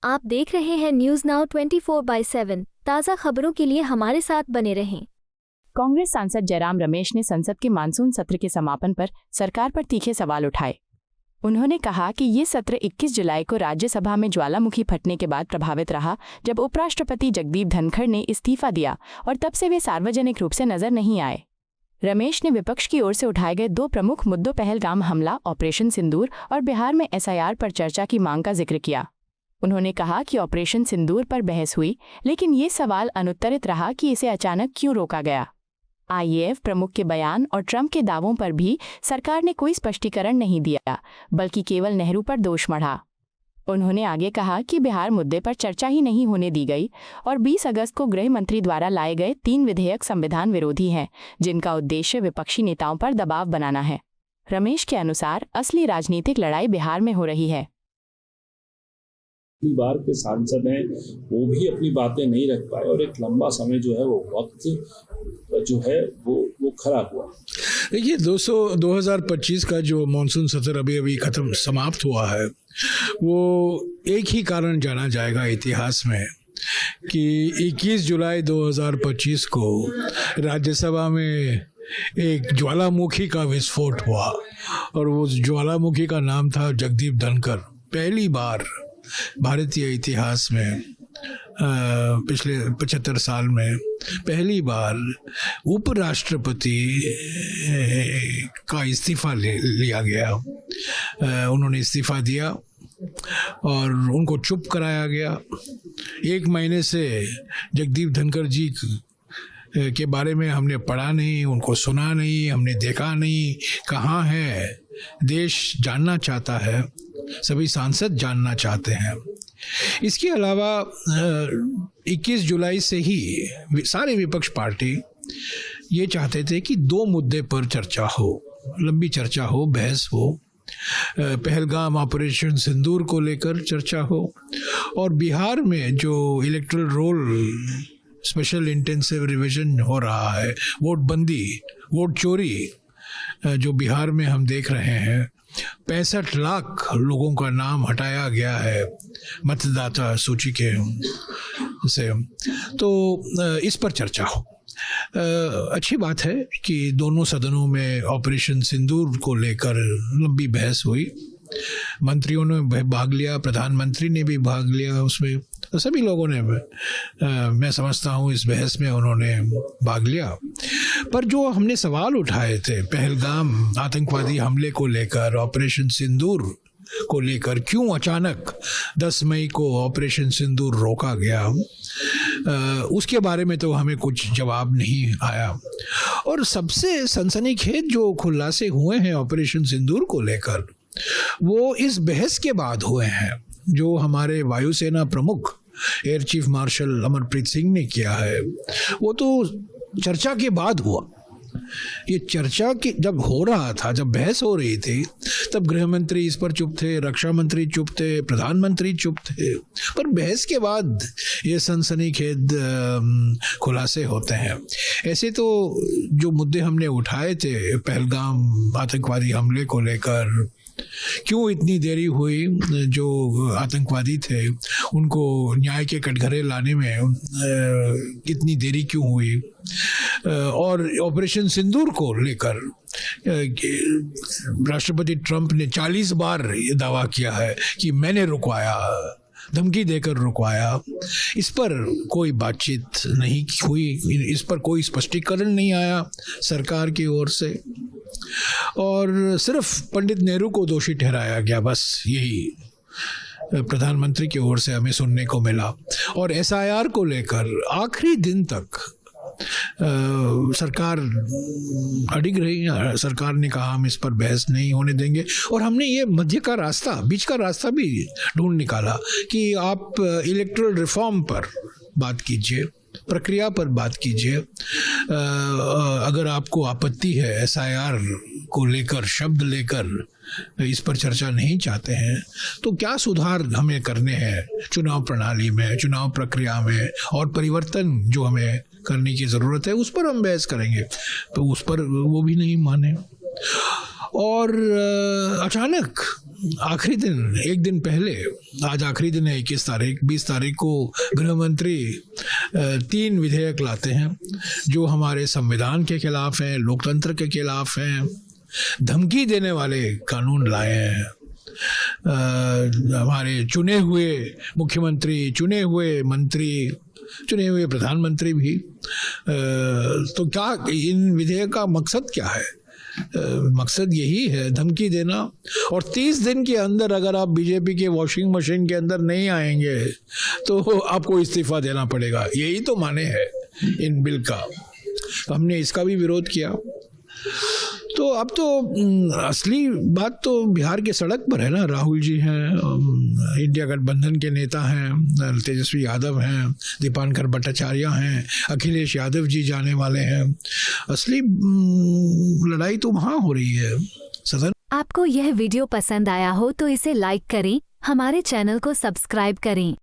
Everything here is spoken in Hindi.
आप देख रहे हैं न्यूज नाउ 24/7। ताज़ा खबरों के लिए हमारे साथ बने रहें। कांग्रेस सांसद जयराम रमेश ने संसद के मानसून सत्र के समापन पर सरकार पर तीखे सवाल उठाए। उन्होंने कहा कि ये सत्र 21 जुलाई को राज्यसभा में ज्वालामुखी फटने के बाद प्रभावित रहा, जब उपराष्ट्रपति जगदीप धनखड़ ने इस्तीफा दिया और तब से वे सार्वजनिक रूप से नजर नहीं आए। रमेश ने विपक्ष की ओर से उठाए गए दो प्रमुख मुद्दों पहलगाम हमला, ऑपरेशन सिंदूर और बिहार में SIR पर चर्चा की मांग का जिक्र किया। उन्होंने कहा कि ऑपरेशन सिंदूर पर बहस हुई, लेकिन ये सवाल अनुत्तरित रहा कि इसे अचानक क्यों रोका गया। IAF प्रमुख के बयान और ट्रंप के दावों पर भी सरकार ने कोई स्पष्टीकरण नहीं दिया, बल्कि केवल नेहरू पर दोष मढ़ा। उन्होंने आगे कहा कि बिहार मुद्दे पर चर्चा ही नहीं होने दी गई और 20 अगस्त को गृह मंत्री द्वारा लाए गए 3 विधेयक संविधान विरोधी हैं, जिनका उद्देश्य विपक्षी नेताओं पर दबाव बनाना है। रमेश के अनुसार असली राजनीतिक लड़ाई बिहार में हो रही है। बार के सांसद हैं, वो भी अपनी बातें नहीं रख पाए और एक लंबा समय जो है वो वक्त जो है वो खराब हुआ। देखिए 2025 का जो मानसून सत्र अभी समाप्त हुआ है, वो एक ही कारण जाना जाएगा इतिहास में कि 21 जुलाई 2025 को राज्यसभा में एक ज्वालामुखी का विस्फोट हुआ और वो ज्वालामुखी का नाम था जगदीप धनखड़। पहली बार भारतीय इतिहास में पिछले 75 साल में पहली बार उपराष्ट्रपति का इस्तीफा लिया गया। उन्होंने इस्तीफा दिया और उनको चुप कराया गया। 1 महीने से जगदीप धनखड़ जी के बारे में हमने पढ़ा नहीं, उनको सुना नहीं, हमने देखा नहीं। कहाँ है? देश जानना चाहता है, सभी सांसद जानना चाहते हैं। इसके अलावा 21 जुलाई से ही सारे विपक्ष पार्टी ये चाहते थे कि 2 मुद्दे पर चर्चा हो, लंबी चर्चा हो, बहस हो। पहलगाम ऑपरेशन सिंदूर को लेकर चर्चा हो और बिहार में जो electoral roll special intensive revision हो रहा है, वोट बंदी, वोट चोरी जो बिहार में हम देख रहे हैं, 65 लाख लोगों का नाम हटाया गया है मतदाता सूची के से, तो इस पर चर्चा हो। अच्छी बात है कि दोनों सदनों में ऑपरेशन सिंदूर को लेकर लंबी बहस हुई। मंत्रियों ने भाग लिया, प्रधानमंत्री ने भी भाग लिया उसमें, तो सभी लोगों ने मैं समझता हूँ इस बहस में उन्होंने भाग लिया। पर जो हमने सवाल उठाए थे पहलगाम आतंकवादी हमले को लेकर, ऑपरेशन सिंदूर को लेकर, क्यों अचानक 10 मई को ऑपरेशन सिंदूर रोका गया, उसके बारे में तो हमें कुछ जवाब नहीं आया। और सबसे सनसनीखेज जो खुलासे हुए हैं ऑपरेशन सिंदूर को लेकर, वो इस बहस के बाद हुए हैं जो हमारे वायुसेना प्रमुख air chief marshal Amarpreet Singh ने किया है। वो तो चर्चा के बाद हुआ। ये चर्चा की जब हो रहा था, जब बहस हो रही थी, तब गृह मंत्री इस पर चुप थे, रक्षा मंत्री चुप थे, प्रधानमंत्री चुप थे। पर बहस के बाद ये सनसनीखेज खुलासे होते हैं। ऐसे तो जो मुद्दे हमने उठाए थे पहलगाम आतंकवादी हमले को लेकर, क्यों इतनी देरी हुई, जो आतंकवादी थे उनको न्याय के कटघरे लाने में कितनी देरी क्यों हुई, और ऑपरेशन सिंदूर को लेकर राष्ट्रपति ट्रंप ने 40 बार ये दावा किया है कि मैंने रुकवाया, धमकी देकर रुकवाया। इस पर कोई बातचीत नहीं हुई, इस पर कोई स्पष्टीकरण नहीं आया सरकार की ओर से, और सिर्फ पंडित नेहरू को दोषी ठहराया गया। बस यही प्रधानमंत्री की ओर से हमें सुनने को मिला। और SIR को लेकर आखिरी दिन तक सरकार अड़िग रही। सरकार ने कहा हम इस पर बहस नहीं होने देंगे, और हमने ये मध्य का रास्ता, बीच का रास्ता भी ढूंढ निकाला कि आप इलेक्टोरल रिफॉर्म पर बात कीजिए, प्रक्रिया पर बात कीजिए। अगर आपको आपत्ति है SIR को लेकर, शब्द लेकर, इस पर चर्चा नहीं चाहते हैं, तो क्या सुधार हमें करने हैं चुनाव प्रणाली में, चुनाव प्रक्रिया में, और परिवर्तन जो हमें करने की ज़रूरत है, उस पर हम बहस करेंगे। तो उस पर वो भी नहीं माने। और अचानक आखिरी दिन, एक दिन पहले, आज आखिरी दिन है 21 तारीख, 20 तारीख को गृह मंत्री 3 विधेयक लाते हैं जो हमारे संविधान के खिलाफ हैं, लोकतंत्र के खिलाफ हैं, धमकी देने वाले कानून लाए हैं। हमारे चुने हुए मुख्यमंत्री, चुने हुए मंत्री, चुने हुए प्रधानमंत्री भी, तो क्या इन विधेयक का मकसद क्या है? मकसद यही है, धमकी देना। और 30 दिन के अंदर अगर आप बीजेपी के वॉशिंग मशीन के अंदर नहीं आएंगे तो आपको इस्तीफा देना पड़ेगा, यही तो माने है इन बिल का। तो हमने इसका भी विरोध किया। तो अब तो असली बात तो बिहार के सड़क पर है ना। राहुल जी हैं, इंडिया गठबंधन के नेता हैं, तेजस्वी यादव हैं, दीपांकर भट्टाचार्य हैं, अखिलेश यादव जी जाने वाले हैं। असली लड़ाई तो वहाँ हो रही है सदन। आपको यह वीडियो पसंद आया हो तो इसे लाइक करें, हमारे चैनल को सब्सक्राइब करें।